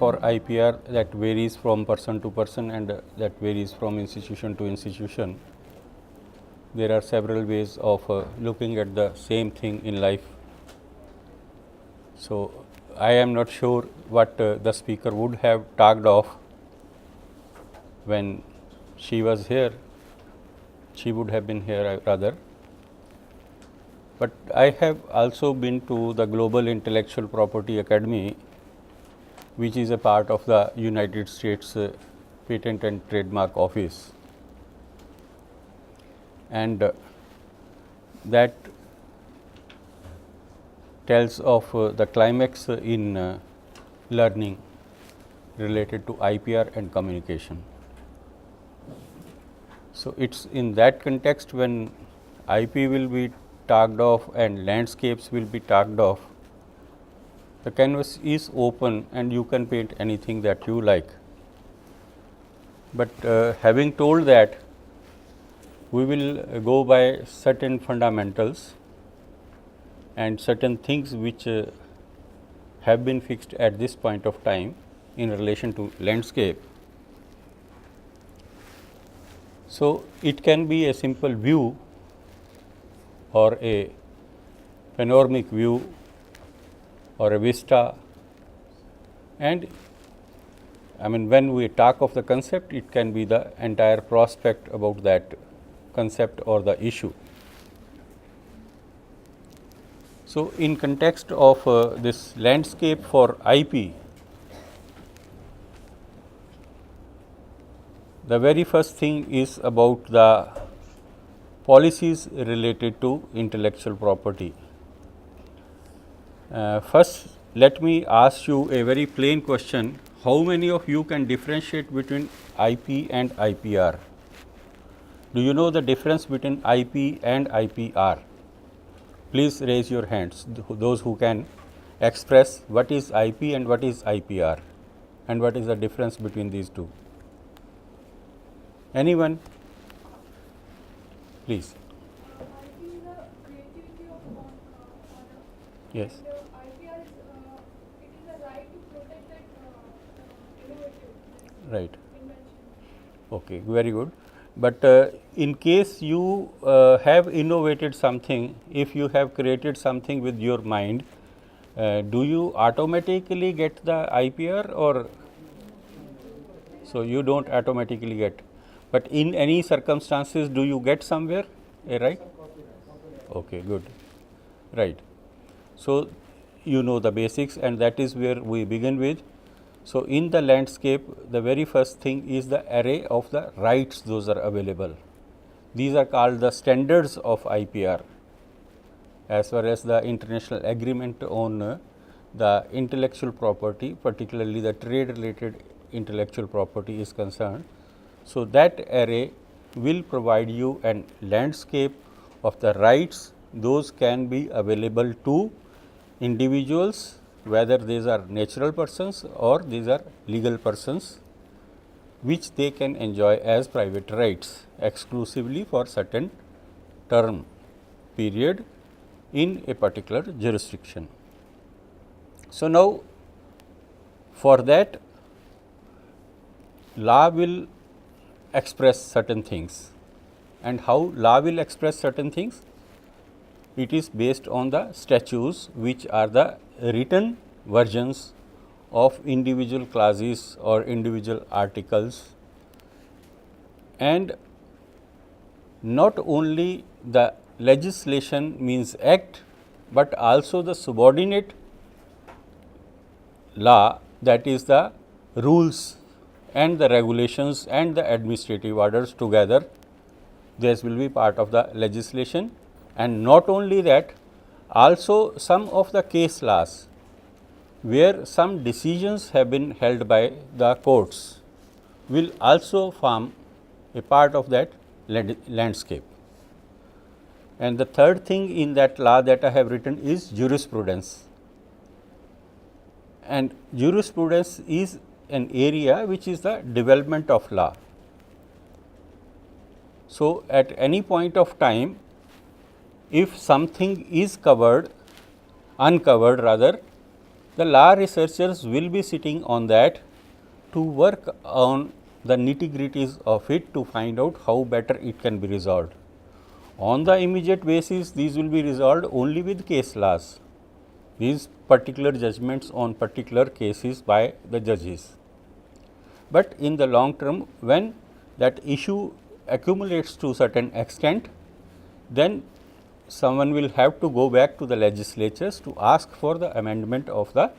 for IPR that varies from person to person and that varies from institution to institution. There are several ways of looking at the same thing in life. So, I am not sure what the speaker would have talked of when she was here. She would have been here rather. But I have also been to the Global Intellectual Property Academy, which is a part of the United States Patent and Trademark Office, and that tells of the climax in learning related to IPR and communication. So, it is in that context when IP will be talked of and landscapes will be talked of, the canvas is open and you can paint anything that you like. But having told that, we will go by certain fundamentals and certain things which have been fixed at this point of time in relation to landscape. So, it can be a simple view or a panoramic view or a vista, and I mean when we talk of the concept, it can be the entire prospect about that concept or the issue. So, in context of this landscape for IP, the very first thing is about the policies related to intellectual property. First, let me ask you a very plain question: how many of you can differentiate between IP and IPR? Do you know the difference between IP and IPR? Please raise your hands, those who can express what is IP and what is IPR and what is the difference between these two. Anyone? Please. IP is the creativity of honor. Yes. And IPR is it is a right to protect that innovative Right. invention. Okay, very good. But in case you have innovated something, if you have created something with your mind, do you automatically get the IPR or so you don't automatically get? But in any circumstances, do you get somewhere a right? Okay, good. Right. So, you know the basics and that is where we begin with. So, in the landscape, the very first thing is the array of the rights those are available. These are called the standards of IPR as far as the international agreement on the intellectual property, particularly the trade related intellectual property is concerned. So, that array will provide you a landscape of the rights. Those can be available to individuals, whether these are natural persons or these are legal persons, which they can enjoy as private rights exclusively for certain term period in a particular jurisdiction. So, now for that law will express certain things, and how law will express certain things? It is based on the statutes, which are the written versions of individual clauses or individual articles, and not only the legislation means act, but also the subordinate law, that is the rules and the regulations and the administrative orders together, this will be part of the legislation. And not only that, also some of the case laws where some decisions have been held by the courts will also form a part of that landscape. And the third thing in that law that I have written is jurisprudence. And jurisprudence is an area which is the development of law. So, at any point of time, if something is uncovered rather, the law researchers will be sitting on that to work on the nitty-gritties of it to find out how better it can be resolved. On the immediate basis, these will be resolved only with case laws, these particular judgments on particular cases by the judges. But in the long term, when that issue accumulates to certain extent, then someone will have to go back to the legislatures to ask for the amendment of the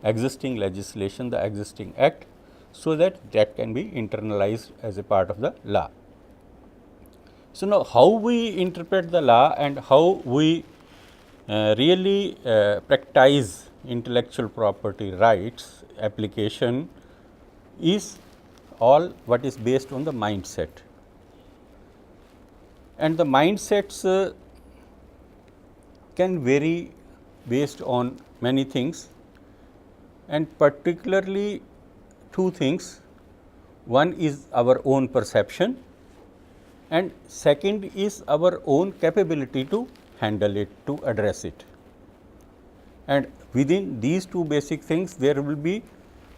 existing legislation, the existing act, so that that can be internalized as a part of the law. So, now how we interpret the law and how we really practice intellectual property rights application is all what is based on the mindset. And the mindsets can vary based on many things, and particularly two things. One is our own perception, and second is our own capability to handle it, to address it. And within these two basic things, there will be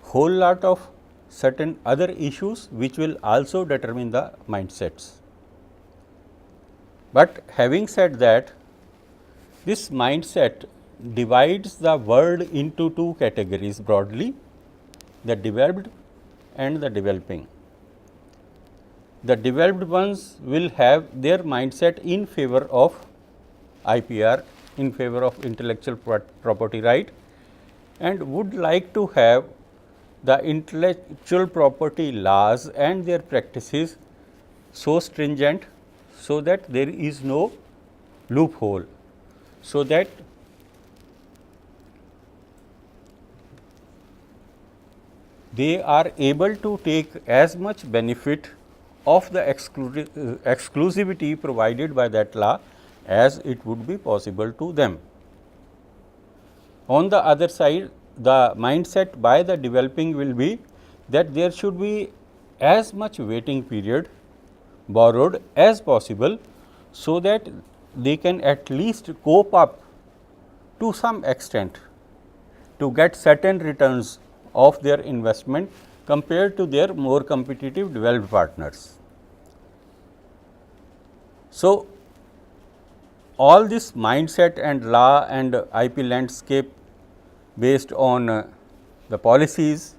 whole lot of certain other issues which will also determine the mindsets. But having said that, this mindset divides the world into two categories broadly, the developed and the developing. The developed ones will have their mindset in favor of IPR, in favor of intellectual property right, and would like to have the intellectual property laws and their practices so stringent, so that there is no loophole, so that they are able to take as much benefit of the exclusivity provided by that law as it would be possible to them. On the other side, the mindset by the developing will be that there should be as much waiting period borrowed as possible, so that they can at least cope up to some extent to get certain returns of their investment compared to their more competitive developed partners. So, all this mindset and law and IP landscape based on the policies,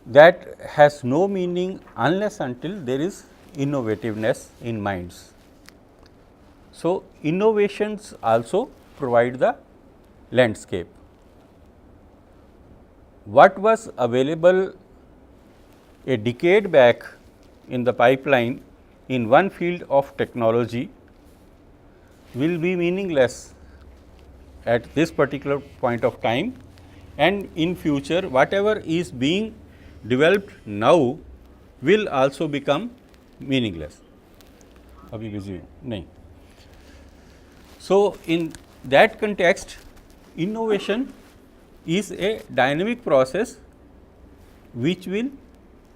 that has no meaning unless until there is innovativeness in minds. So, innovations also provide the landscape. What was available a decade back in the pipeline in one field of technology will be meaningless at this particular point of time, and in future whatever is being developed now will also become meaningless. Abhi busy nahi. So, in that context, innovation is a dynamic process which will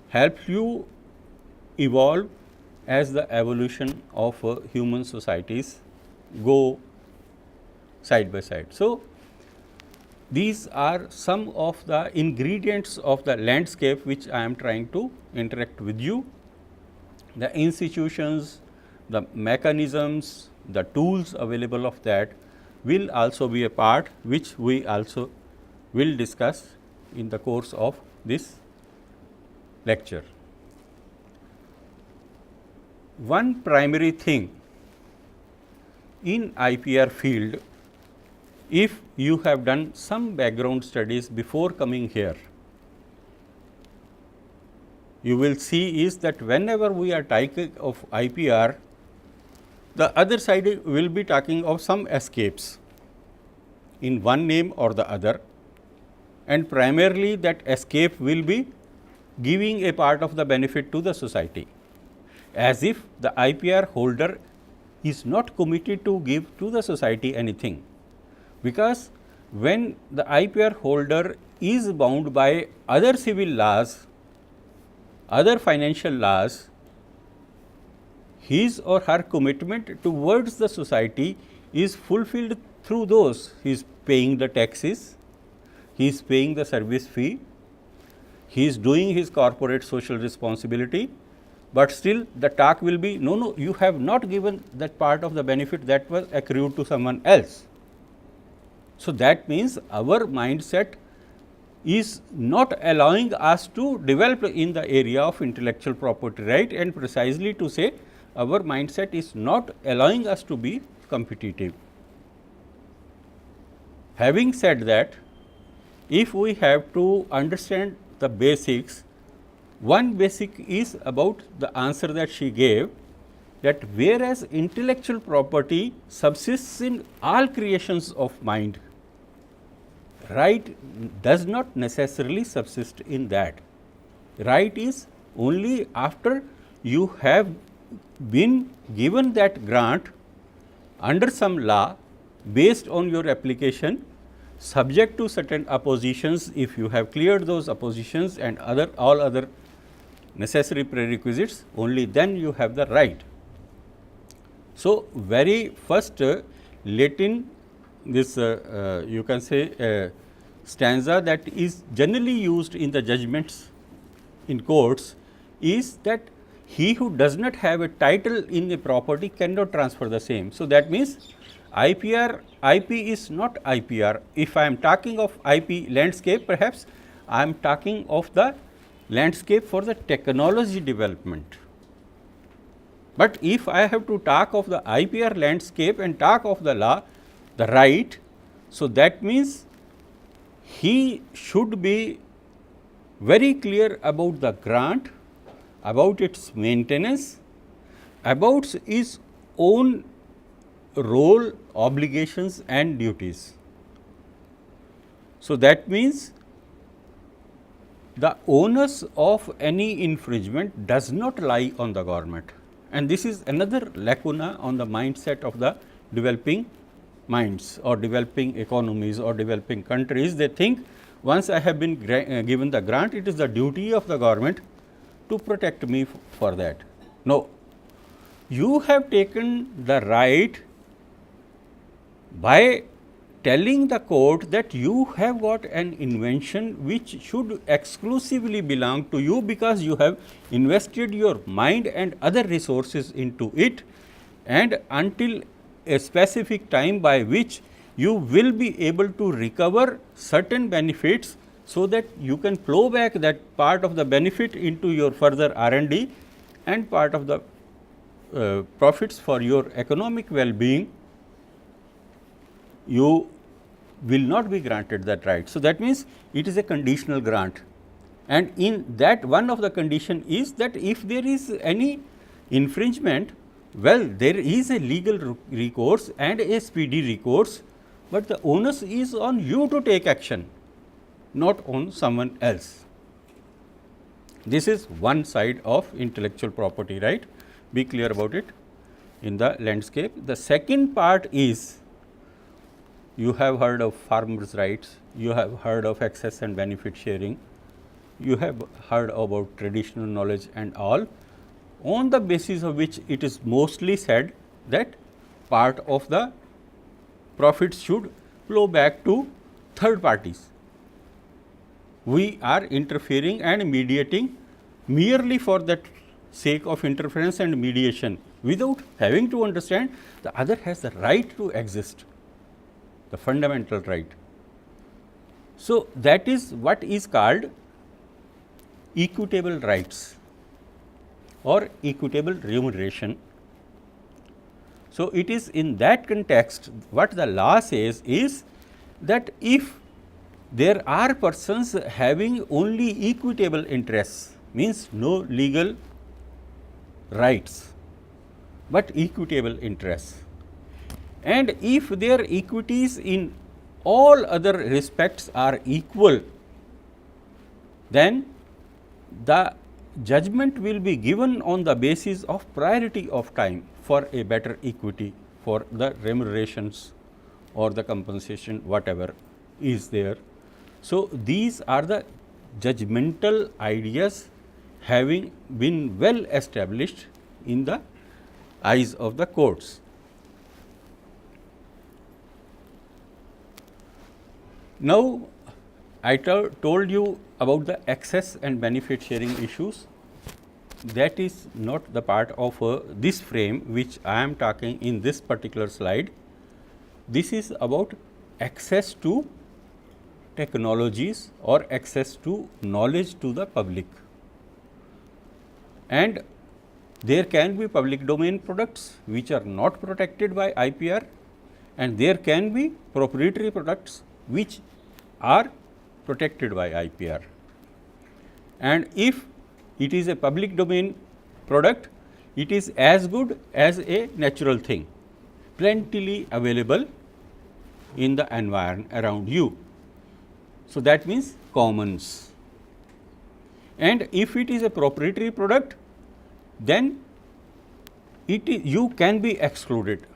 help you evolve as the evolution of human societies go side by side. So, these are some of the ingredients of the landscape which I am trying to interact with you. The institutions, the mechanisms, the tools available of that will also be a part which we also will discuss in the course of this lecture. One primary thing in IPR field, if you have done some background studies before coming here, you will see is that whenever we are talking of IPR, the other side will be talking of some escapes in one name or the other, and primarily that escape will be giving a part of the benefit to the society, as if the IPR holder is not committed to give to the society anything, because when the IPR holder is bound by other civil laws, other financial laws, his or her commitment towards the society is fulfilled through those. He is paying the taxes, he is paying the service fee, he is doing his corporate social responsibility, but still the talk will be, no, no, you have not given that part of the benefit that was accrued to someone else. So, that means our mindset is not allowing us to develop in the area of intellectual property right, and precisely to say our mindset is not allowing us to be competitive. Having said that, if we have to understand the basics, one basic is about the answer that she gave, that whereas intellectual property subsists in all creations of mind, right does not necessarily subsist in that. Right is only after you have been given that grant under some law based on your application, subject to certain oppositions. If you have cleared those oppositions and all other necessary prerequisites, only then you have the right. So, very first Latin this you can say stanza that is generally used in the judgments in courts is that he who does not have a title in the property cannot transfer the same. So, that means IPR, IP is not IPR. If I am talking of IP landscape, perhaps I am talking of the landscape for the technology development. But if I have to talk of the IPR landscape and talk of the law, the right, so that means he should be very clear about the grant, about its maintenance, about his own role, obligations and duties. So, that means the onus of any infringement does not lie on the government, and this is another lacuna on the mindset of the developing minds or developing economies or developing countries. They think once I have been given the grant, it is the duty of the government to protect me for that. No, you have taken the right by telling the court that you have got an invention which should exclusively belong to you, because you have invested your mind and other resources into it, and until a specific time by which you will be able to recover certain benefits, so that you can flow back that part of the benefit into your further R&D and part of the profits for your economic well-being, you will not be granted that right. So, that means it is a conditional grant, and in that one of the condition is that if there is any infringement, well, there is a legal recourse and a speedy recourse, but the onus is on you to take action, not on someone else. This is one side of intellectual property right, be clear about it in the landscape. The second part is, you have heard of farmers' rights, you have heard of access and benefit sharing, you have heard about traditional knowledge and all, on the basis of which it is mostly said that part of the profits should flow back to third parties. We are interfering and mediating merely for that sake of interference and mediation, without having to understand the other has the right to exist, the fundamental right. So, that is what is called equitable rights or equitable remuneration. So, it is in that context what the law says is that if there are persons having only equitable interests, means no legal rights, but equitable interests, and if their equities in all other respects are equal, then the judgment will be given on the basis of priority of time for a better equity for the remunerations or the compensation, whatever is there. So, these are the judgmental ideas having been well established in the eyes of the courts. Now, I told you about the access and benefit sharing issues. That is not the part of this frame which I am talking in this particular slide. This is about access to technologies or access to knowledge to the public. And there can be public domain products which are not protected by IPR, and there can be proprietary products which are protected by IPR. And if it is a public domain product, it is as good as a natural thing, plentifully available in the environment around you. So, that means commons. And if it is a proprietary product, then you can be excluded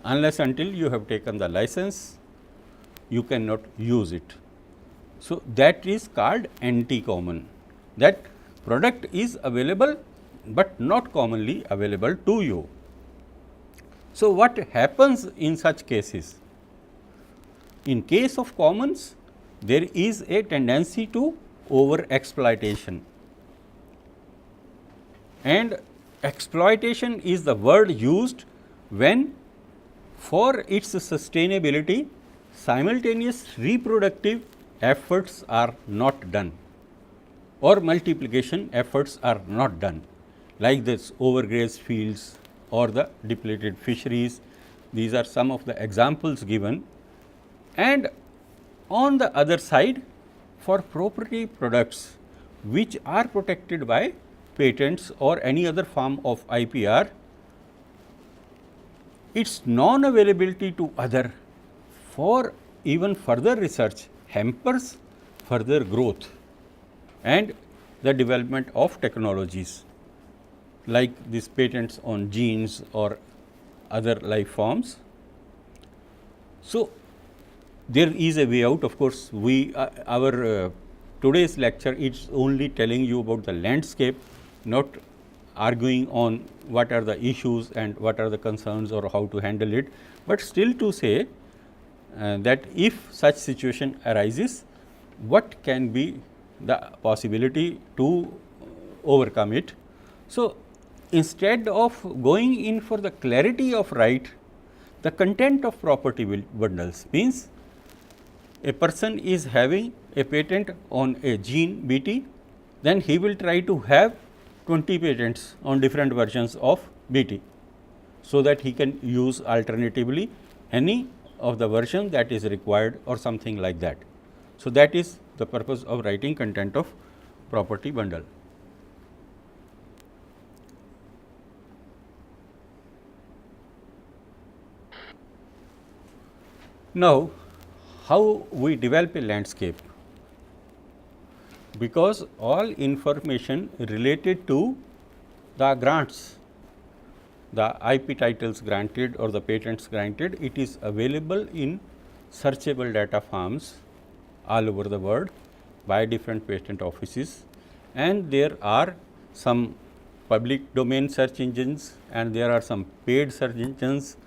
unless until you have taken the license, you cannot use it. So, that is called anti-common, that product is available, but not commonly available to you. So, what happens in such cases? In case of commons, there is a tendency to over exploitation, and exploitation is the word used when for its sustainability simultaneous reproductive efforts are not done or multiplication efforts are not done, like this overgrazed fields or the depleted fisheries. These are some of the examples given. And on the other side, for property products which are protected by patents or any other form of IPR, its non-availability to other for even further research hampers further growth and the development of technologies like these patents on genes or other life forms. So, there is a way out. Of course, our today's lecture is only telling you about the landscape, not arguing on what are the issues and what are the concerns or how to handle it, but still to say that if such situation arises, what can be the possibility to overcome it. So, instead of going in for the clarity of right, the content of property bundles means a person is having a patent on a gene BT, then he will try to have 20 patents on different versions of BT, so that he can use alternatively any of the version that is required or something like that. So, that is the purpose of writing content of property bundle. Now, how we develop a landscape? Because all information related to the grants, the IP titles granted or the patents granted, it is available in searchable data forms all over the world by different patent offices, and there are some public domain search engines and there are some paid search engines.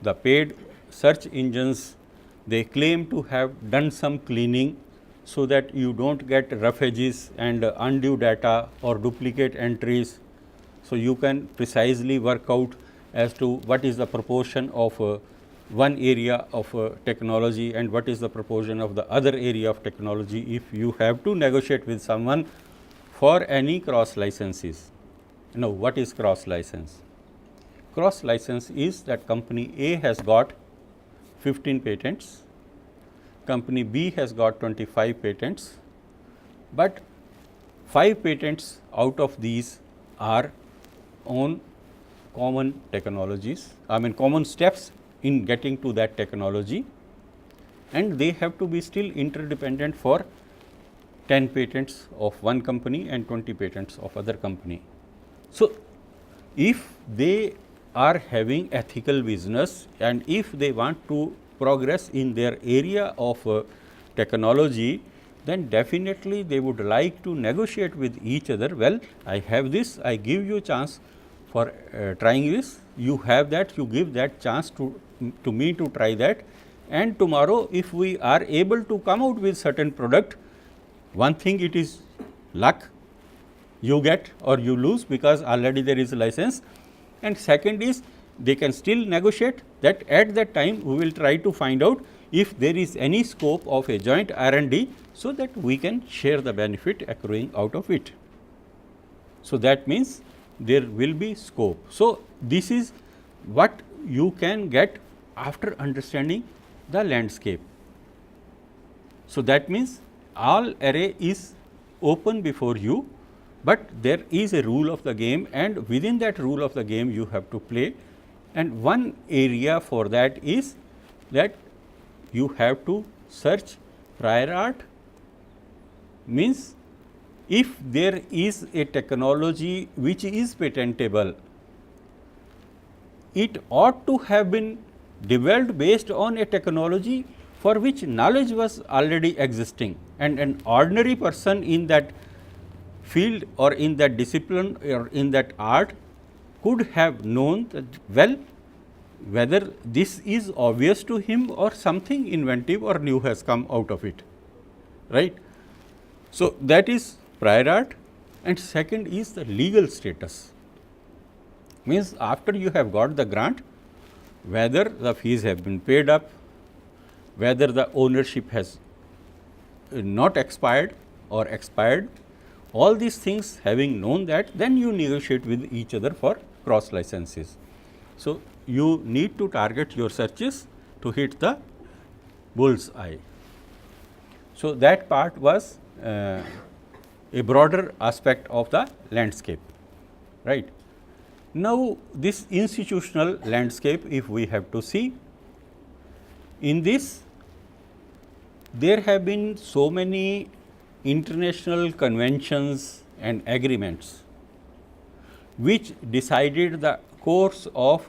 The paid search engines, they claim to have done some cleaning so that you do not get rough edges and undue data or duplicate entries. So, you can precisely work out as to what is the proportion of one area of technology and what is the proportion of the other area of technology if you have to negotiate with someone for any cross licenses. Now, what is cross license? Cross license is that company A has got 15 patents, company B has got 25 patents, but 5 patents out of these are on common technologies, common steps in getting to that technology, and they have to be still interdependent for 10 patents of one company and 20 patents of other company. So, if they are having ethical business and if they want to progress in their area of technology, then definitely they would like to negotiate with each other. Well, I have this, I give you chance for trying this, you have that, you give that chance to me to try that, and tomorrow if we are able to come out with certain product, One thing, it is luck, you get or you lose because already there is a license, and second is they can still negotiate that at that time we will try to find out if there is any scope of a joint R&D, so that we can share the benefit accruing out of it. So, that means there will be scope. So, this is what you can get after understanding the landscape. So, that means all array is open before you, but there is a rule of the game, and within that rule of the game you have to play, and one area for that is that you have to search prior art. Means if there is a technology which is patentable, it ought to have been developed based on a technology for which knowledge was already existing, and an ordinary person in that field or in that discipline or in that art could have known that well whether this is obvious to him or something inventive or new has come out of it, right. So, that is prior art, and second is the legal status. Means after you have got the grant, whether the fees have been paid up, whether the ownership has not expired or expired, all these things having known that, then you negotiate with each other for cross licenses. So, you need to target your searches to hit the bull's eye. So, that part was a broader aspect of the landscape, right. Now, this institutional landscape, if we have to see, in this there have been so many international conventions and agreements which decided the course of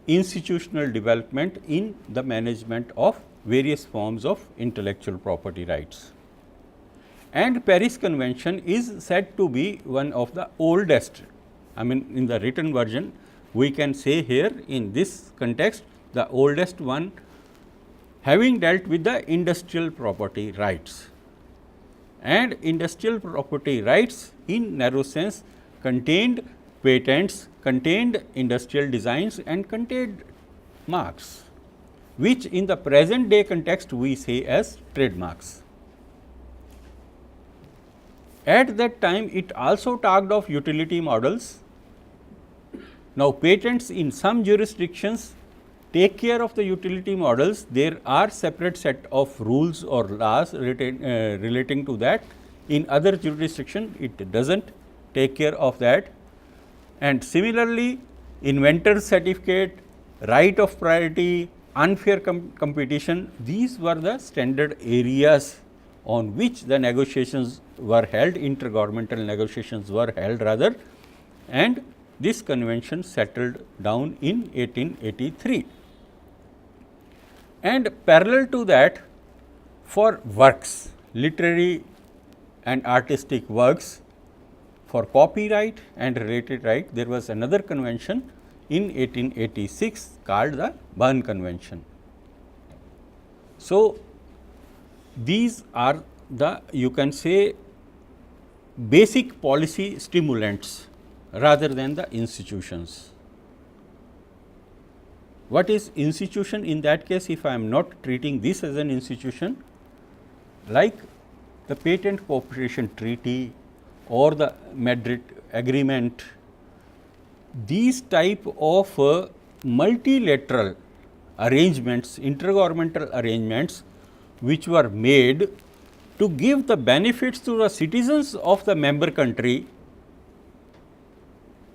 institutional development in the management of various forms of intellectual property rights. And Paris Convention is said to be one of the oldest. I mean, in the written version we can say here in this context the oldest one, having dealt with the industrial property rights. And industrial property rights in narrow sense contained patents, contained industrial designs and contained marks, which in the present day context we say as trademarks. At that time it also talked of utility models. Now, patents in some jurisdictions take care of the utility models. There are separate set of rules or laws relating to that. In other jurisdictions it does not take care of that. And similarly, inventor certificate, right of priority, unfair competition, these were the standard areas on which the negotiations were held, intergovernmental negotiations were held rather, and this convention settled down in 1883. And parallel to that, for works, literary and artistic works, for copyright and related right, there was another convention in 1886 called the Berne Convention. So, these are the, you can say, basic policy stimulants rather than the institutions. What is institution in that case? If I am not treating this as an institution, like the Patent Cooperation Treaty or the Madrid Agreement, these type of multilateral arrangements, intergovernmental arrangements which were made to give the benefits to the citizens of the member country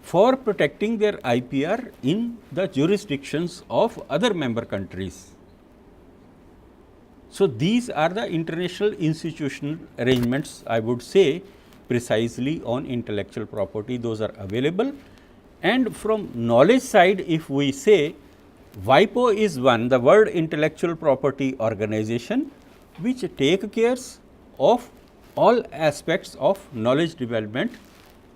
for protecting their IPR in the jurisdictions of other member countries. So, these are the international institutional arrangements, I would say, precisely on intellectual property. Those are available, and from knowledge side, if we say WIPO is one, the World Intellectual Property Organization, which take care of all aspects of knowledge development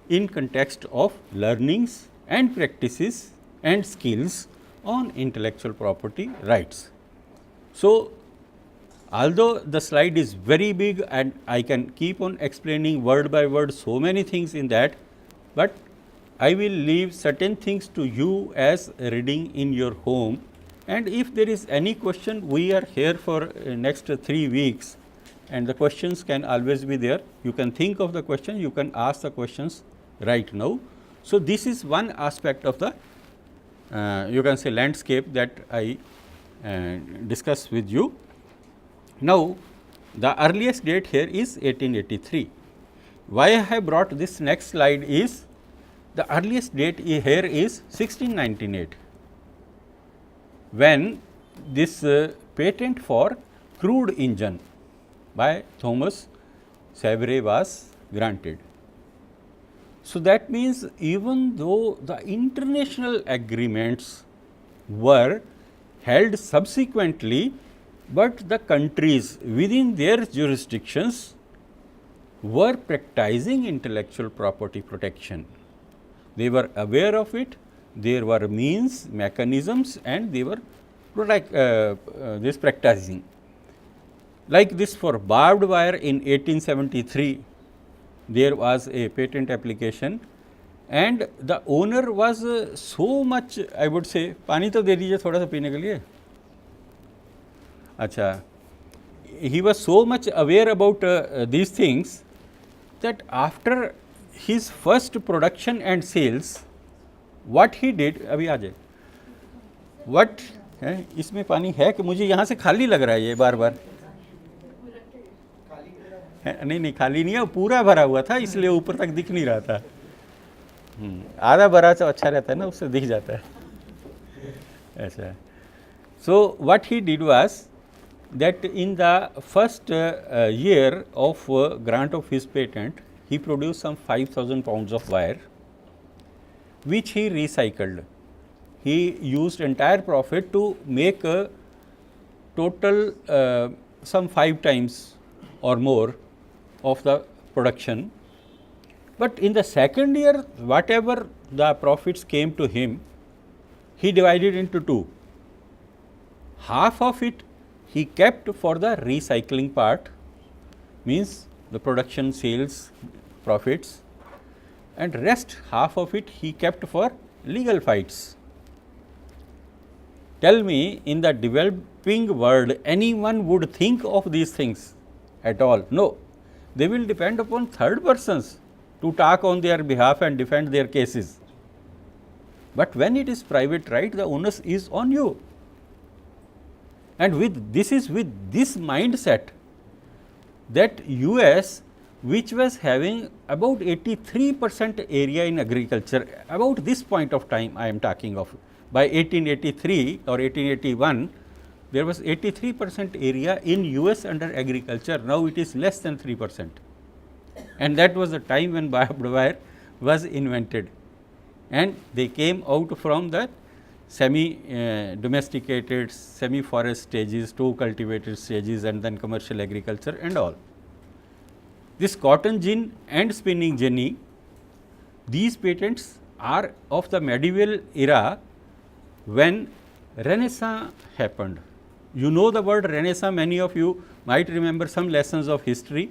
in context of learnings and practices and skills on intellectual property rights. So, Although the slide is very big and I can keep on explaining word by word so many things in that, but I will leave certain things to you as reading in your home, and if there is any question, we are here for next 3 weeks and the questions can always be there. You can think of the question, you can ask the questions right now. So, this is one aspect of the you can say landscape that I discuss with you. Now, the earliest date here is 1883. Why I have brought this next slide is the earliest date here is 1698, when this patent for crude engine by Thomas Savery was granted. So, that means even though the international agreements were held subsequently, but the countries within their jurisdictions were practicing intellectual property protection. They were aware of it, there were means, mechanisms, and they were practicing. Like this, for barbed wire in 1873, there was a patent application and the owner was so much, I would say, पानी तो दे दीजिए थोड़ा सा पीने के लिए. अच्छा, he was so much aware about these things that after his first production and sales, what he did, अभी आ जाए, what है इसमें पानी है कि मुझे यहाँ से खाली लग रहा है ये बार बार, नहीं खाली नहीं है, पूरा भरा हुआ था इसलिए ऊपर तक दिख नहीं रहा था. आधा भरा तो अच्छा रहता है ना, उससे दिख जाता है ऐसा. So, what he did was that in the first year of grant of his patent, he produced some 5,000 pounds of wire, which he recycled. He used entire profit to make a total some 5 times or more of the production. But in the second year, whatever the profits came to him, he divided into 2. Half of it he kept for the recycling part, means the production, sales, profits, and rest half of it he kept for legal fights. Tell me, in the developing world, anyone would think of these things at all? No, they will depend upon third persons to talk on their behalf and defend their cases. But when it is private right, the onus is on you. And with this mindset that US, which was having about 83% area in agriculture, about this point of time I am talking of, by 1883 or 1881, there was 83% area in US under agriculture. Now it is less than 3%, and that was the time when barbed wire was invented, and they came out from the semi-domesticated, semi-forest stages to cultivated stages, and then commercial agriculture and all. This cotton gin and spinning jenny, these patents are of the medieval era when Renaissance happened. You know the word Renaissance, many of you might remember some lessons of history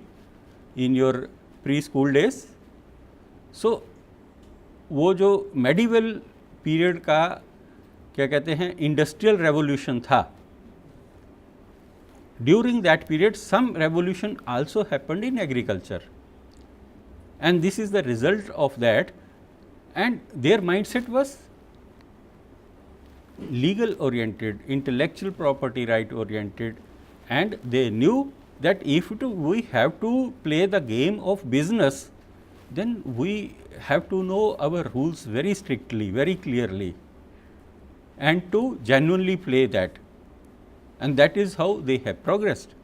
in your preschool days. So, वो जो medieval period का क्या कहते हैं industrial revolution था, during that period some revolution also happened in agriculture, and this is the result of that, and their mindset was legal oriented, intellectual property right oriented, and they knew that if we have to play the game of business, then we have to know our rules very strictly, very clearly, and to genuinely play that, and that is how they have progressed.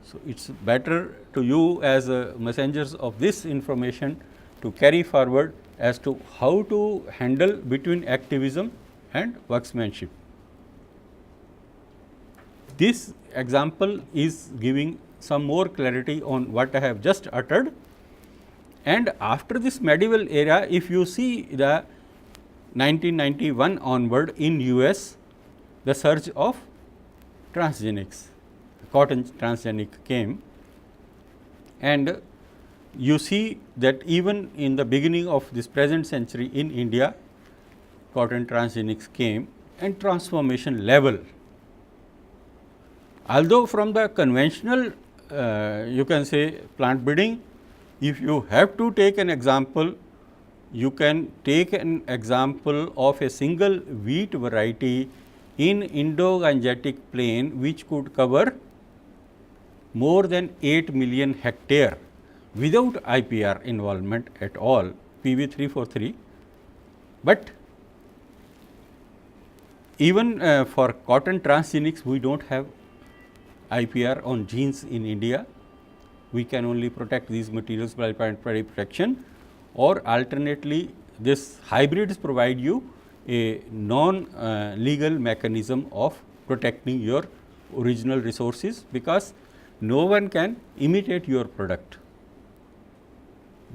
So, it is better to you as messengers of this information to carry forward as to how to handle between activism and workmanship. This example is giving some more clarity on what I have just uttered, and after this medieval era, if you see the 1991 onward in US, the surge of transgenics, cotton transgenic came, and you see that even in the beginning of this present century in India, cotton transgenics came and transformation level. Although from the conventional you can say plant breeding, if you have to take an example, you can take an example of a single wheat variety in Indo-Gangetic plain which could cover more than 8 million hectare without IPR involvement at all, PV 343. But even for cotton transgenics, we do not have IPR on genes in India. We can only protect these materials by plant variety protection, or alternately this hybrids provide you a non-legal mechanism of protecting your original resources, because no one can imitate your product.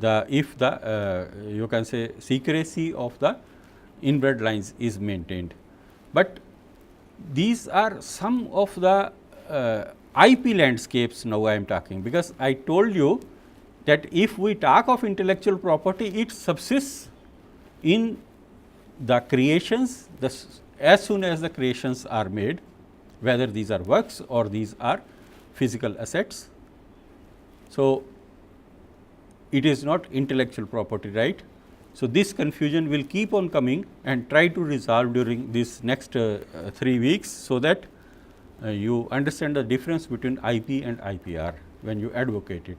If the you can say secrecy of the inbred lines is maintained. But these are some of the IP landscapes now I am talking, because I told you that if we talk of intellectual property, it subsists in the creations as soon as the creations are made, whether these are works or these are physical assets. So, it is not intellectual property right. So, this confusion will keep on coming and try to resolve during this next 3 weeks, so that you understand the difference between IP and IPR when you advocate it.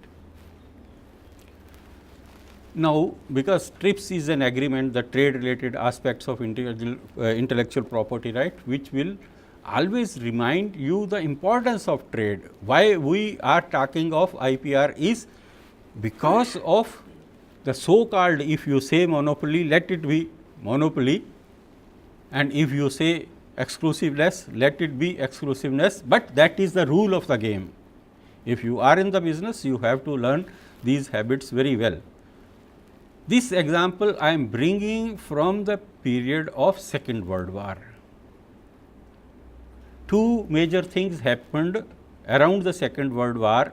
Now, because TRIPS is an agreement, the trade related aspects of intellectual property right, which will always remind you the importance of trade. Why we are talking of IPR is because of the so called, if you say monopoly, let it be monopoly, and if you say exclusiveness, let it be exclusiveness, but that is the rule of the game. If you are in the business, you have to learn these habits very well. This example I am bringing from the period of Second World War. Two major things happened around the Second World War.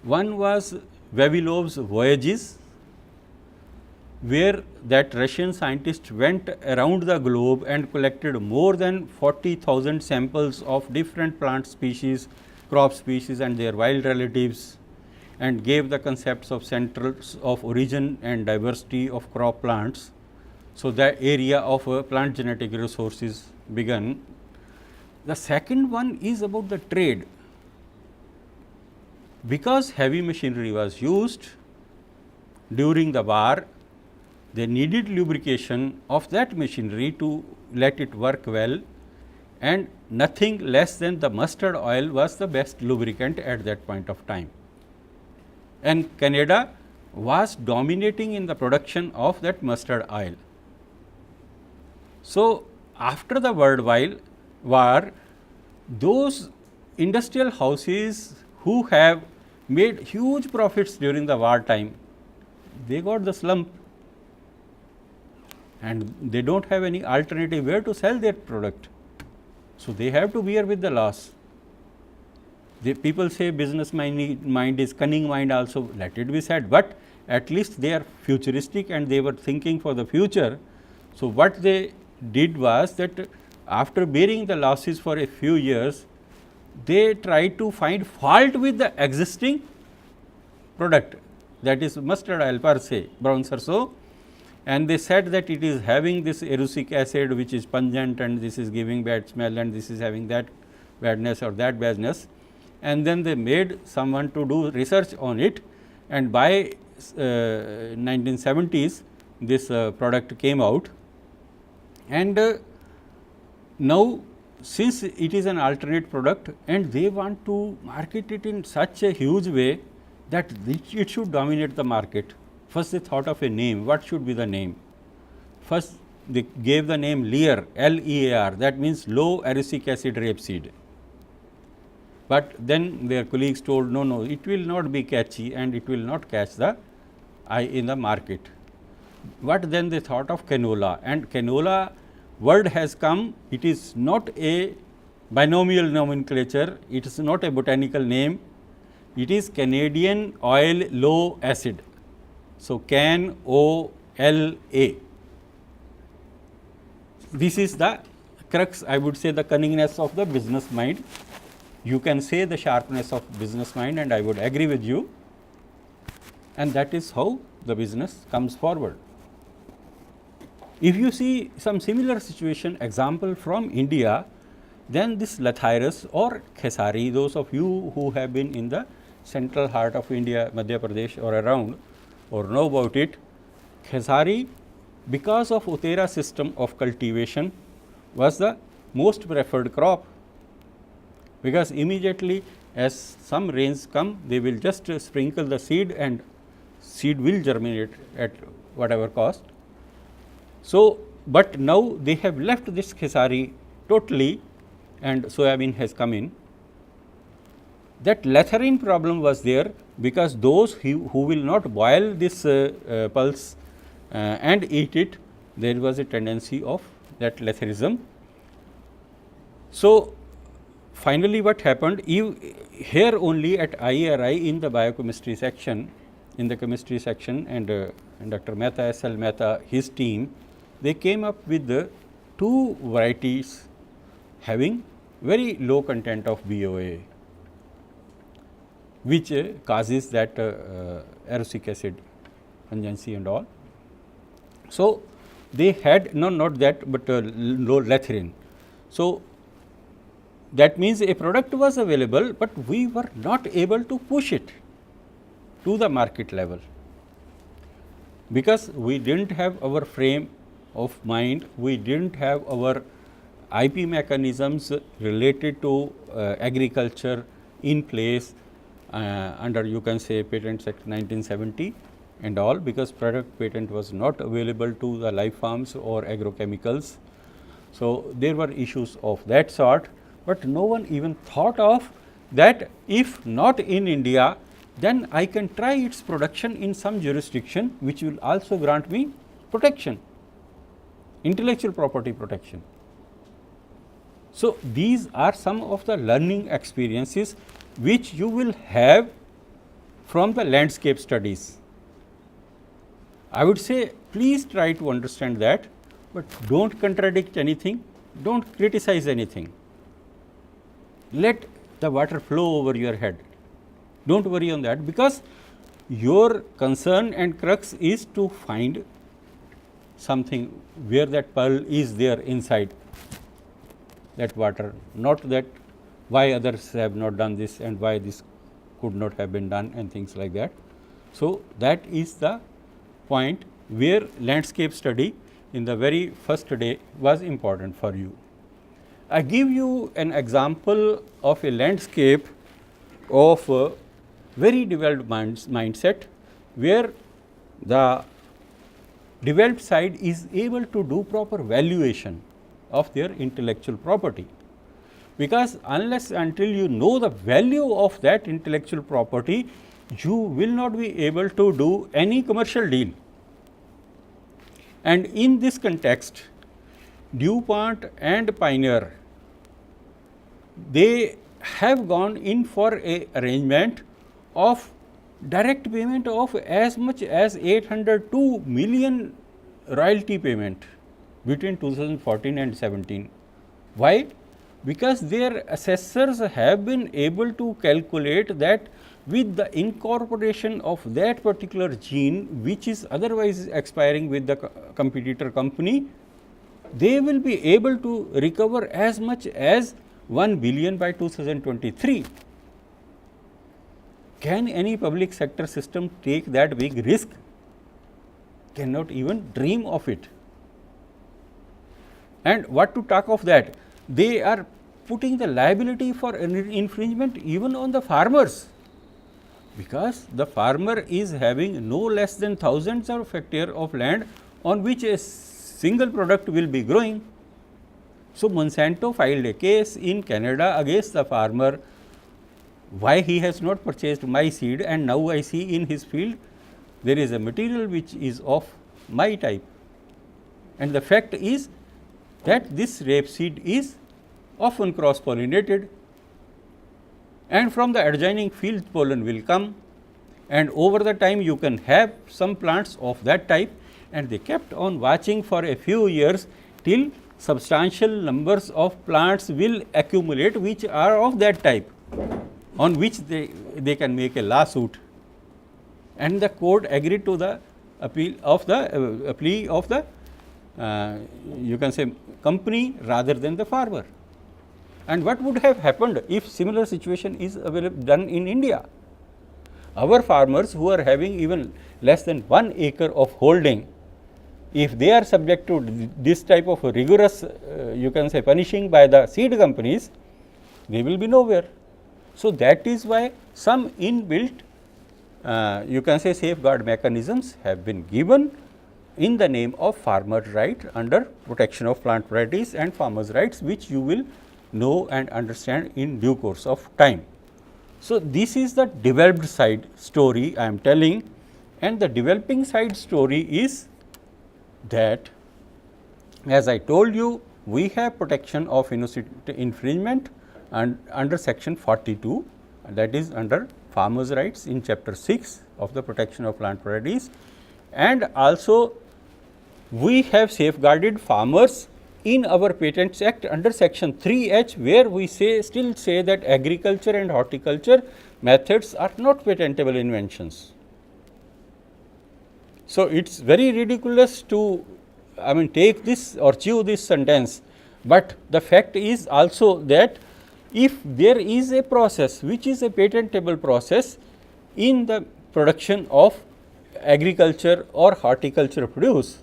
One was Vavilov's voyages, where that Russian scientist went around the globe and collected more than 40,000 samples of different plant species, crop species and their wild relatives, and gave the concepts of centers of origin and diversity of crop plants. So, the area of plant genetic resources began. The second one is about the trade. Because heavy machinery was used during the war, they needed lubrication of that machinery to let it work well, and nothing less than the mustard oil was the best lubricant at that point of time. And Canada was dominating in the production of that mustard oil. So, after the World War, those industrial houses who have made huge profits during the war time, they got the slump, and they do not have any alternative where to sell their product. So, they have to bear with the loss. People say business mind is cunning mind also, let it be said, but at least they are futuristic and they were thinking for the future. So, what they did was that after bearing the losses for a few years, they tried to find fault with the existing product, that is mustard oil per se, brown sarso, and they said that it is having this erucic acid which is pungent, and this is giving bad smell, and this is having that badness or that badness. And then they made someone to do research on it, and by 1970s this product came out. And now, since it is an alternate product and they want to market it in such a huge way that it should dominate the market, first they thought of a name. What should be the name? First they gave the name Lear, L-E-A-R, that means low erucic acid rapeseed. But then their colleagues told, no, it will not be catchy and it will not catch the eye in the market. What then they thought of canola, and canola word has come, it is not a binomial nomenclature, it is not a botanical name, it is Canadian oil low acid. So, CAN OLA. This is the crux, I would say, the cunningness of the business mind. You can say the sharpness of business mind, and I would agree with you, and that is how the business comes forward. If you see some similar situation example from India, then this Lathyrus or Khesari, those of you who have been in the central heart of India, Madhya Pradesh or around, or know about it, Khesari, because of Uttara system of cultivation, was the most preferred crop, because immediately as some rains come, they will just sprinkle the seed and seed will germinate at whatever cost. So, but now they have left this Khesari totally and soybean has come in. That Lathyrine problem was there, because those who will not boil this pulse and eat it, there was a tendency of that Lathyrism. So, finally, what happened here only at IRI in the biochemistry section, and Dr. Mehta, S.L. Mehta, his team, they came up with the 2 varieties having very low content of BOA, which causes that erucic acid pungency and all. So, they had not that, but low Lathyrine. So, that means a product was available, but we were not able to push it to the market level, because we did not have our frame of mind, we did not have our IP mechanisms related to agriculture in place under, you can say, Patents Act 1970 and all, because product patent was not available to the life farms or agrochemicals. So, there were issues of that sort, but no one even thought of that if not in India, then I can try its production in some jurisdiction which will also grant me protection, intellectual property protection. So, these are some of the learning experiences which you will have from the landscape studies. I would say please try to understand that, but do not contradict anything, do not criticize anything. Let the water flow over your head, do not worry on that, because your concern and crux is to find something where that pearl is there inside that water, not that why others have not done this and why this could not have been done and things like that. So, that is the point where landscape study in the very first day was important for you. I give you an example of a landscape of a very developed mindset, where the developed side is able to do proper valuation of their intellectual property, because unless until you know the value of that intellectual property, you will not be able to do any commercial deal. And in this context, DuPont and Pioneer, they have gone in for a arrangement of direct payment of as much as 802 million royalty payment between 2014 and 17. Why? Because their assessors have been able to calculate that with the incorporation of that particular gene, which is otherwise expiring with the competitor company, they will be able to recover as much as 1 billion by 2023. Can any public sector system take that big risk? Cannot even dream of it. And what to talk of that? They are putting the liability for infringement even on the farmers, because the farmer is having no less than thousands of hectares of land on which a single product will be growing. So, Monsanto filed a case in Canada against the farmer, why he has not purchased my seed, and now I see in his field there is a material which is of my type, and the fact is that this rapeseed is often cross pollinated, and from the adjoining field pollen will come, and over the time you can have some plants of that type, and they kept on watching for a few years till substantial numbers of plants will accumulate which are of that type, on which they can make a lawsuit, and the court agreed to the appeal of the plea of the you can say company rather than the farmer. And what would have happened if similar situation is done in India? Our farmers who are having even less than 1 acre of holding, if they are subject to this type of rigorous you can say punishing by the seed companies, they will be nowhere. So, that is why some inbuilt you can say safeguard mechanisms have been given in the name of farmer's right under protection of plant varieties and farmers' rights, which you will know and understand in due course of time. So, this is the developed side story I am telling, and the developing side story is that, as I told you, we have protection of innocent infringement and under section 42, that is under farmers' rights in chapter 6 of the protection of plant varieties, and also we have safeguarded farmers in our Patents Act under section 3H, where we still say that agriculture and horticulture methods are not patentable inventions. So, it is very ridiculous to take this or chew this sentence, but the fact is also that if there is a process which is a patentable process in the production of agriculture or horticulture produce,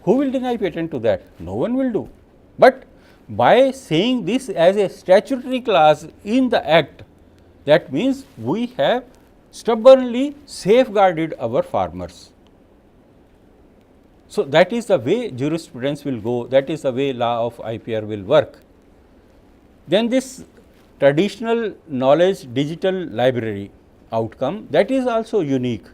who will deny patent to that? No one will do. But by saying this as a statutory clause in the act, that means we have stubbornly safeguarded our farmers. So, that is the way jurisprudence will go, that is the way law of IPR will work. Then this traditional knowledge digital library outcome, that is also unique.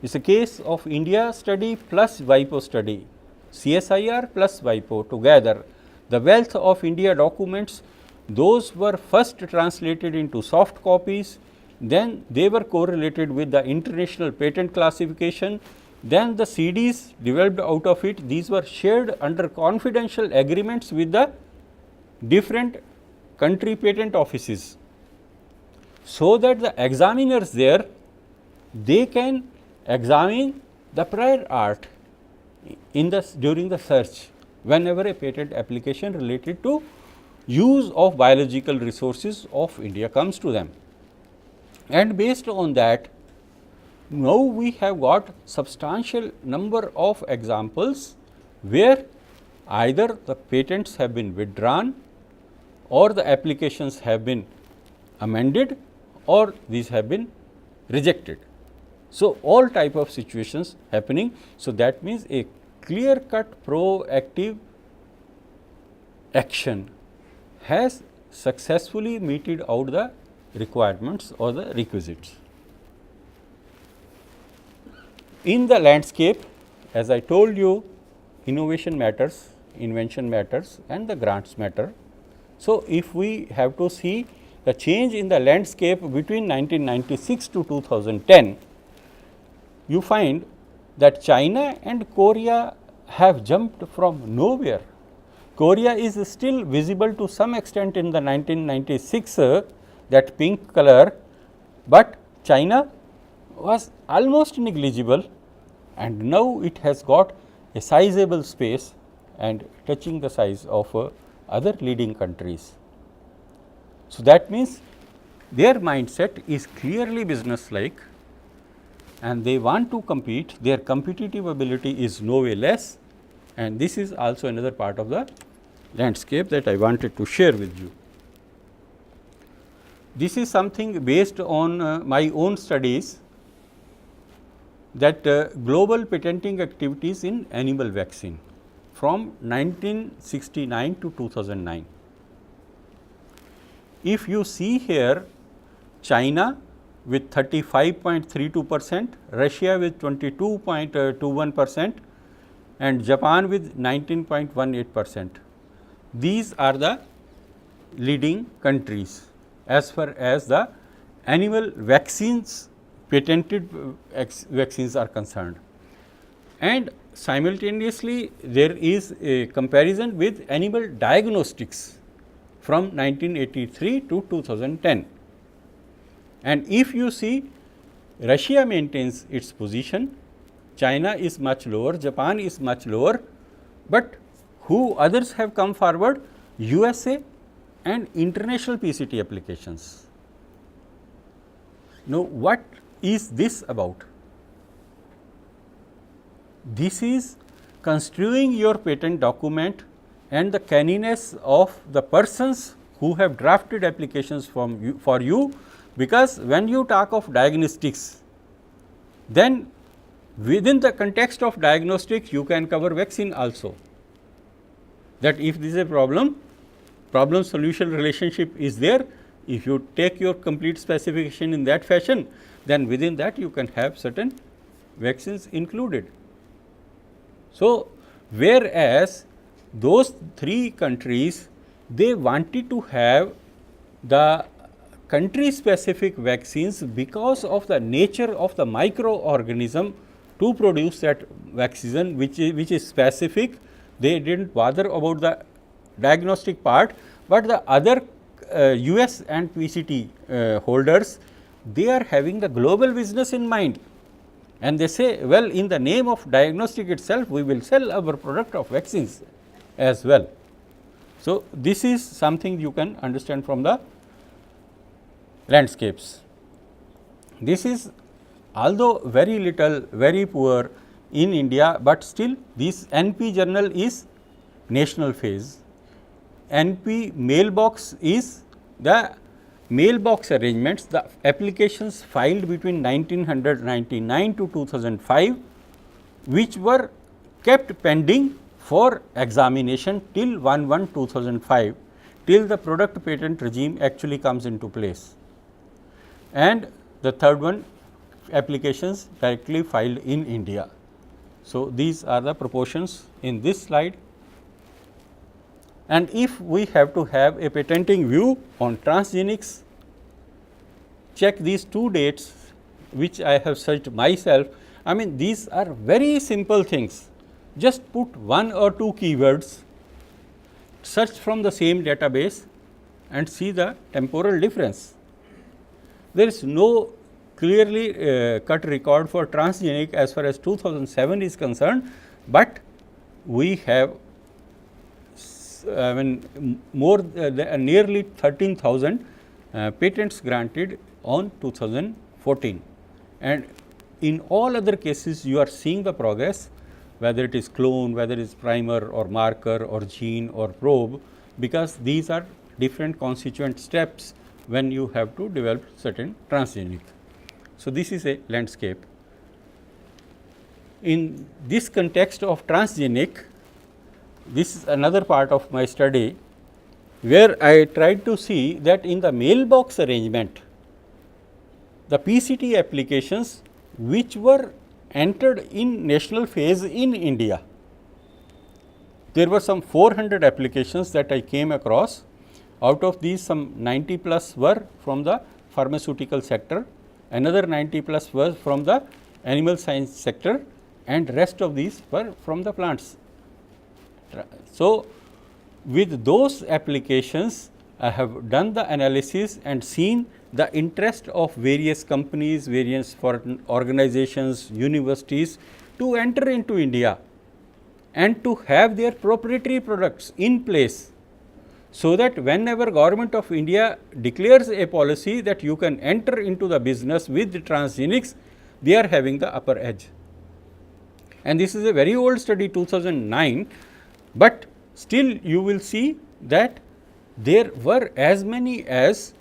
It is a case of India study plus WIPO study, CSIR plus WIPO together. The wealth of India documents, those were first translated into soft copies, then they were correlated with the international patent classification, then the CDs developed out of it. These were shared under confidential agreements with the different country patent offices, so that the examiners there, they can examine the prior art during the search whenever a patent application related to use of biological resources of India comes to them. And based on that, now we have got substantial number of examples where either the patents have been withdrawn or the applications have been amended or these have been rejected. So, all type of situations happening. So, that means a clear cut proactive action has successfully meted out the requirements or the requisites. In the landscape, as I told you, innovation matters, invention matters and the grants matter. So, if we have to see the change in the landscape between 1996 to 2010, you find that China and Korea have jumped from nowhere. Korea is still visible to some extent in the 1996 that pink color, but China was almost negligible and now it has got a sizable space and touching the size of other leading countries. So, that means their mindset is clearly business like and they want to compete, their competitive ability is no way less, and this is also another part of the landscape that I wanted to share with you. This is something based on my own studies, that global patenting activities in animal vaccine from 1969 to 2009. If you see here, China with 35.32%, Russia with 22.21% and Japan with 19.18%. These are the leading countries as far as the animal vaccines, patented vaccines are concerned. And simultaneously there is a comparison with animal diagnostics from 1983 to 2010. And if you see, Russia maintains its position, China is much lower, Japan is much lower, but who others have come forward? USA and international PCT applications. Now, what is this about? This is construing your patent document and the canniness of the persons who have drafted applications for you, because when you talk of diagnostics, then within the context of diagnostics you can cover vaccine also. That if this is a problem solution relationship is there, if you take your complete specification in that fashion, then within that you can have certain vaccines included. So, whereas those three countries, they wanted to have the country specific vaccines because of the nature of the microorganism to produce that vaccine which is specific. They did not bother about the diagnostic part, but the other US and PCT holders, they are having the global business in mind, and they say, well, in the name of diagnostic itself, we will sell our product of vaccines as well. So, this is something you can understand from the landscapes. This is although very little, very poor in India, but still this NP journal is national phase. NP mailbox is the mailbox arrangements, the applications filed between 1999 to 2005, which were kept pending for examination till 1/1/2005, till the product patent regime actually comes into place. And the third one, applications directly filed in India. So, these are the proportions in this slide. And if we have to have a patenting view on transgenics, check these two dates which I have searched myself. I mean, these are very simple things. Just put one or two keywords, search from the same database and see the temporal difference. There is no clearly cut record for transgenic as far as 2007 is concerned, but we have nearly 13,000 patents granted on 2014, and in all other cases you are seeing the progress, whether it is clone, whether it is primer or marker or gene or probe, because these are different constituent steps when you have to develop certain transgenic. So, this is a landscape. In this context of transgenic, this is another part of my study, where I tried to see that in the mailbox arrangement, the PCT applications which were entered in national phase in India, there were some 400 applications that I came across. Out of these, some 90 plus were from the pharmaceutical sector, another 90 plus was from the animal science sector, and rest of these were from the plants. So, with those applications, I have done the analysis and seen the interest of various companies, various foreign organizations, universities to enter into India and to have their proprietary products in place, so that whenever Government of India declares a policy that you can enter into the business with the transgenics, they are having the upper edge. And this is a very old study, 2009, but still you will see that there were as many as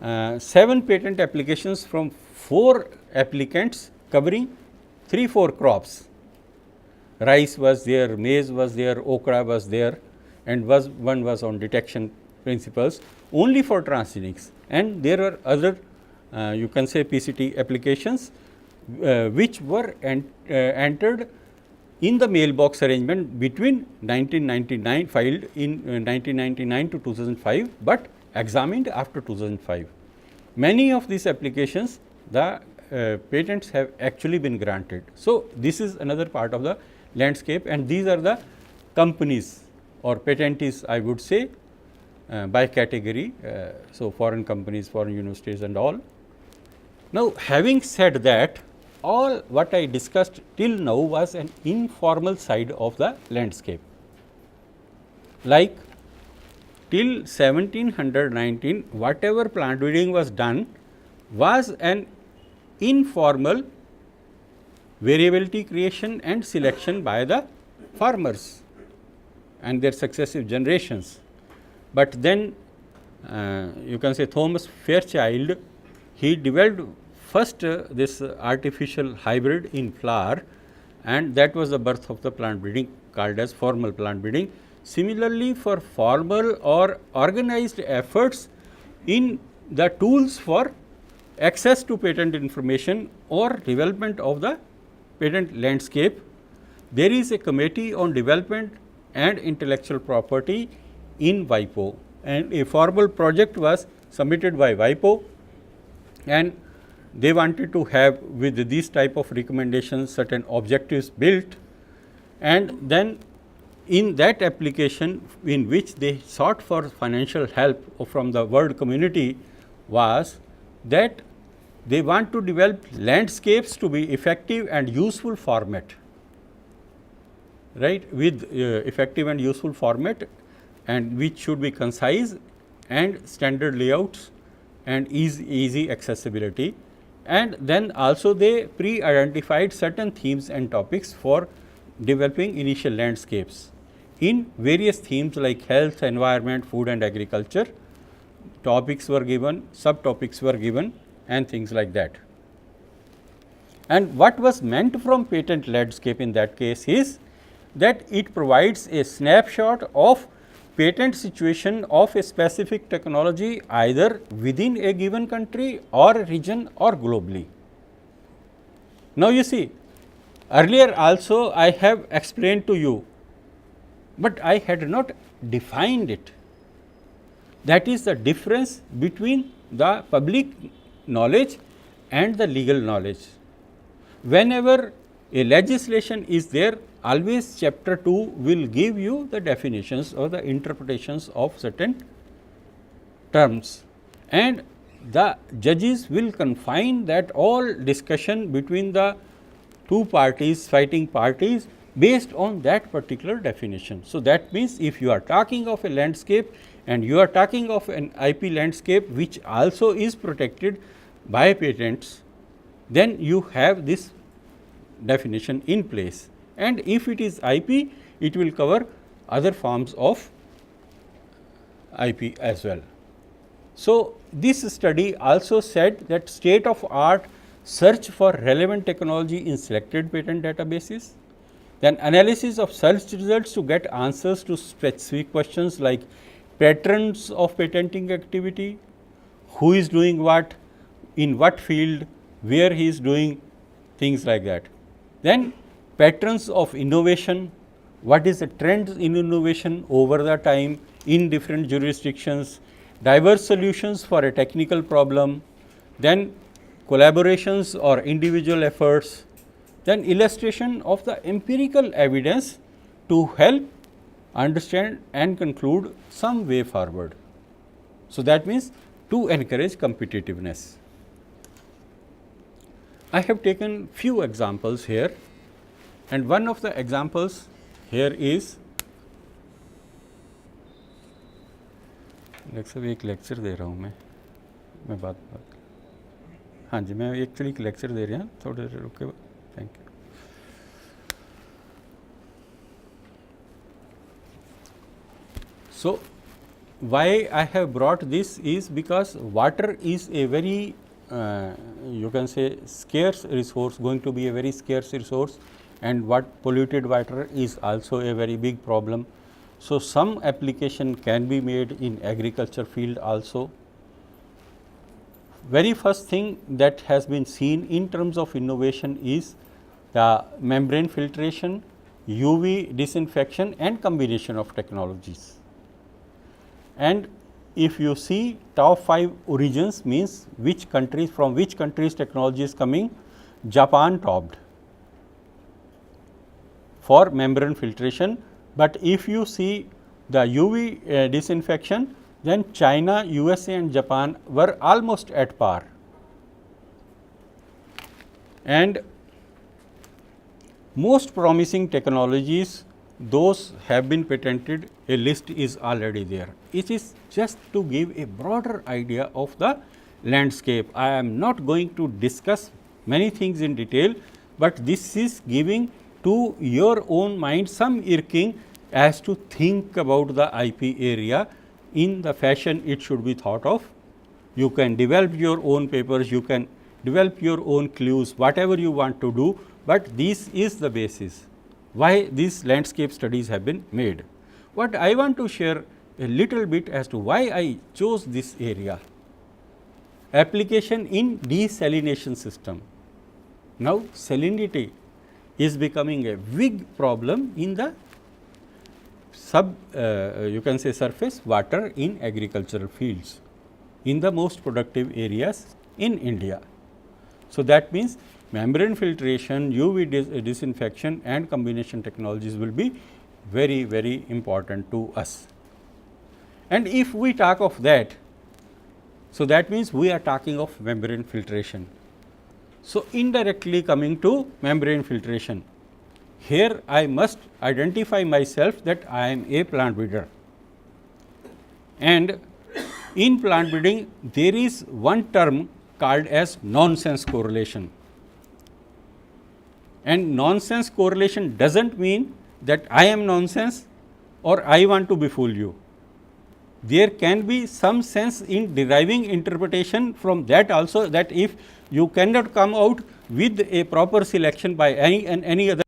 7 patent applications from 4 applicants covering 3-4 crops. Rice was there, maize was there, okra was there, and one was on detection principles only for transgenics, and there are other you can say PCT applications which were entered in the mailbox arrangement between 1999 filed in 1999 to 2005, but examined after 2005. Many of these applications the patents have actually been granted. So, this is another part of the landscape, and these are the companies or patentees I would say by category. So, foreign companies, foreign universities and all. Now, having said that, all what I discussed till now was an informal side of the landscape. Like till 1719, whatever plant breeding was done was an informal variability creation and selection by the farmers and their successive generations. But then you can say Thomas Fairchild, he developed first this artificial hybrid in flower, and that was the birth of the plant breeding called as formal plant breeding. Similarly, for formal or organized efforts in the tools for access to patent information or development of the patent landscape, there is a committee on development and intellectual property in WIPO, and a formal project was submitted by WIPO, and they wanted to have with these type of recommendations certain objectives built, and then in that application in which they sought for financial help from the world community was that they want to develop landscapes to be effective and useful format, right, with effective and useful format, and which should be concise and standard layouts and easy accessibility. And then also they pre-identified certain themes and topics for developing initial landscapes in various themes like health, environment, food and agriculture. Topics were given, subtopics were given and things like that. And what was meant from patent landscape in that case is that it provides a snapshot of patent situation of a specific technology either within a given country or region or globally. Now, you see, earlier also I have explained to you, but I had not defined it. That is the difference between the public knowledge and the legal knowledge. Whenever a legislation is there, always chapter 2 will give you the definitions or the interpretations of certain terms, and the judges will confine that all discussion between the two parties, fighting parties, based on that particular definition. So, that means if you are talking of a landscape and you are talking of an IP landscape which also is protected by patents, then you have this definition in place, and if it is IP, it will cover other forms of IP as well. So, this study also said that state of art search for relevant technology in selected patent databases, then analysis of search results to get answers to specific questions like patterns of patenting activity, who is doing what, in what field, where he is doing, things like that. Then patterns of innovation, what is the trend in innovation over the time in different jurisdictions, diverse solutions for a technical problem, then collaborations or individual efforts, then illustration of the empirical evidence to help understand and conclude some way forward. So, that means to encourage competitiveness. I have taken few examples here, and one of the examples here is, एक lecture दे रहा हूँ मैं बात हाँ जी, मैं actually एक lecture दे रहा हूँ, थोड़े देर रुक के, thank you. So, why I have brought this is because water is a very you can say scarce resource, going to be a very scarce resource, and what polluted water is also a very big problem. So, some application can be made in agriculture field also. Very first thing that has been seen in terms of innovation is the membrane filtration UV disinfection and combination of technologies. And if you see top 5 origins means which countries, from which countries technology is coming, Japan topped for membrane filtration, but if you see the UV disinfection, then China, USA and Japan were almost at par. And most promising technologies, those have been patented, a list is already there. It is just to give a broader idea of the landscape. I am not going to discuss many things in detail, but this is giving to your own mind some irking as to think about the IP area in the fashion it should be thought of. You can develop your own papers, you can develop your own clues, whatever you want to do, but this is the basis why these landscape studies have been made. What I want to share a little bit as to why I chose this area, application in desalination system. Now, salinity is becoming a big problem in the you can say surface water in agricultural fields, in the most productive areas in India. So, that means membrane filtration, UV disinfection and combination technologies will be very, very important to us. And if we talk of that, so that means we are talking of membrane filtration. So, indirectly coming to membrane filtration, here I must identify myself that I am a plant breeder. And in plant breeding, there is one term called as nonsense correlation. And nonsense correlation does not mean that I am nonsense or I want to befool you. There can be some sense in deriving interpretation from that also, that if you cannot come out with a proper selection by any other